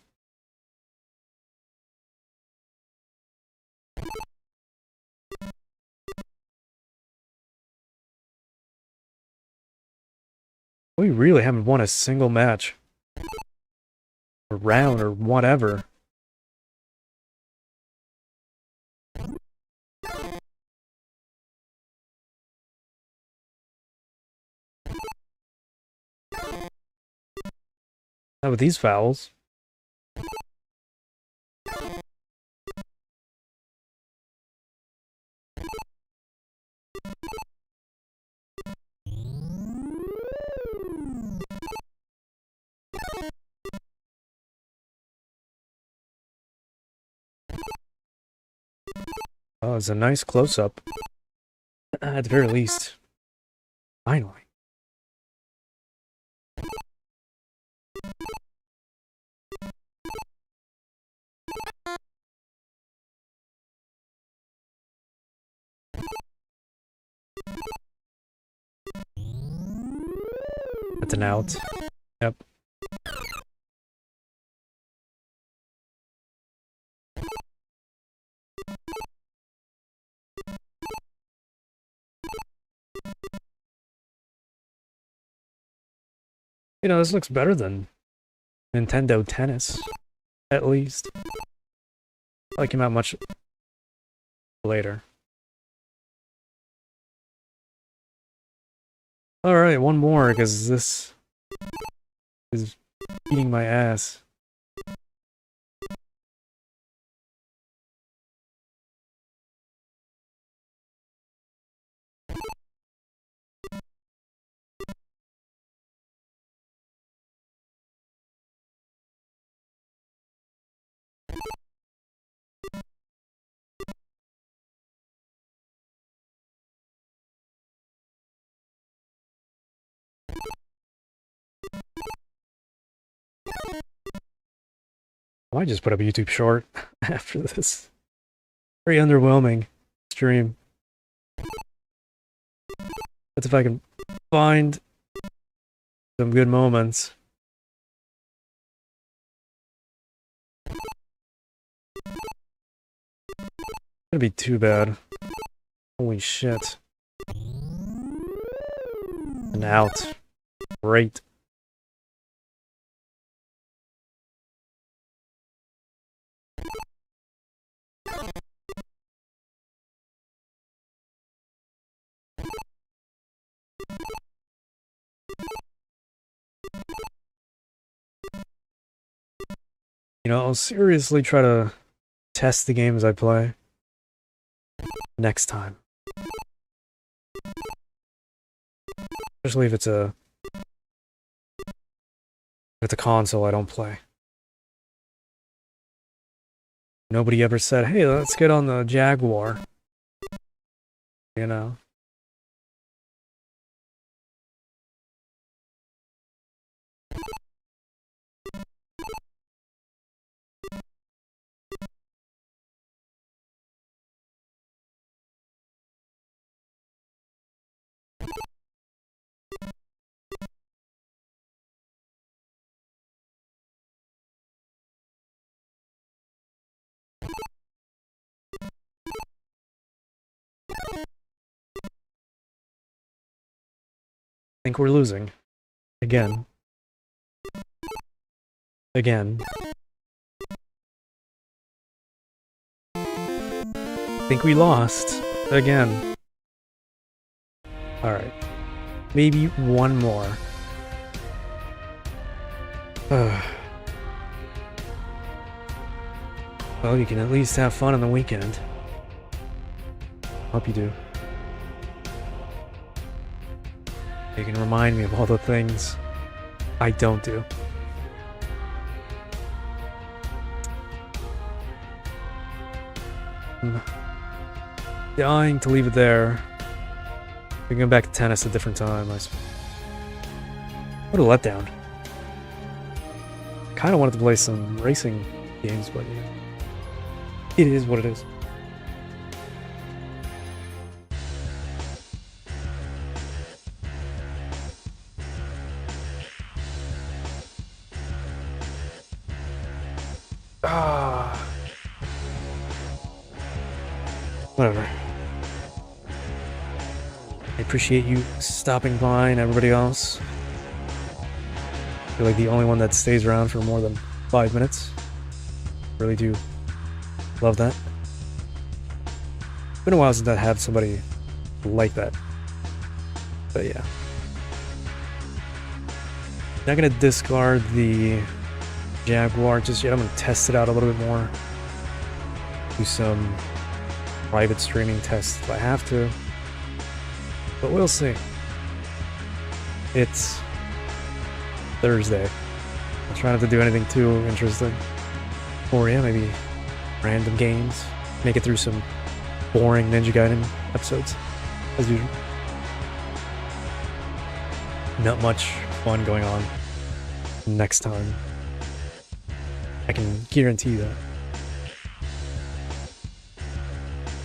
We really haven't won a single match. Or round, or whatever. Not with these fouls. Oh, it's a nice close-up. At the very least. Finally. That's an out. Yep. You know, this looks better than Nintendo Tennis, at least. Probably came out much later. Alright, one more, because this is eating my ass. I might just put up a YouTube short after this. Very underwhelming stream. That's if I can find some good moments. That'd be too bad. Holy shit. And out. Great. You know, I'll seriously try to test the games I play next time. Especially if it's a console I don't play. Nobody ever said, hey, let's get on the Jaguar. You know? I think we're losing. Again. Again. I think we lost. Again. Alright. Maybe one more. Well, you can at least have fun on the weekend. Hope you do. You can remind me of all the things I don't do. I'm dying to leave it there. We can go back to tennis at a different time. What a letdown. I kind of wanted to play some racing games, but yeah. It is what it is. Whatever. I appreciate you stopping by and everybody else. I feel like the only one that stays around for more than 5 minutes. Really do love that. It's been a while since I had somebody like that. But yeah. Not gonna discard the Jaguar just yet. I'm gonna test it out a little bit more. Do some private streaming tests if I have to. But we'll see. It's Thursday. I'll try not to do anything too interesting. Or yeah, maybe random games. Make it through some boring Ninja Gaiden episodes, as usual. Not much fun going on next time. I can guarantee you that.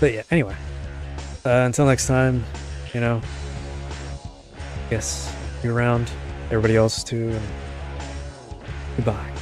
But yeah, anyway. Until next time, you know, I guess you're around, everybody else too, and goodbye.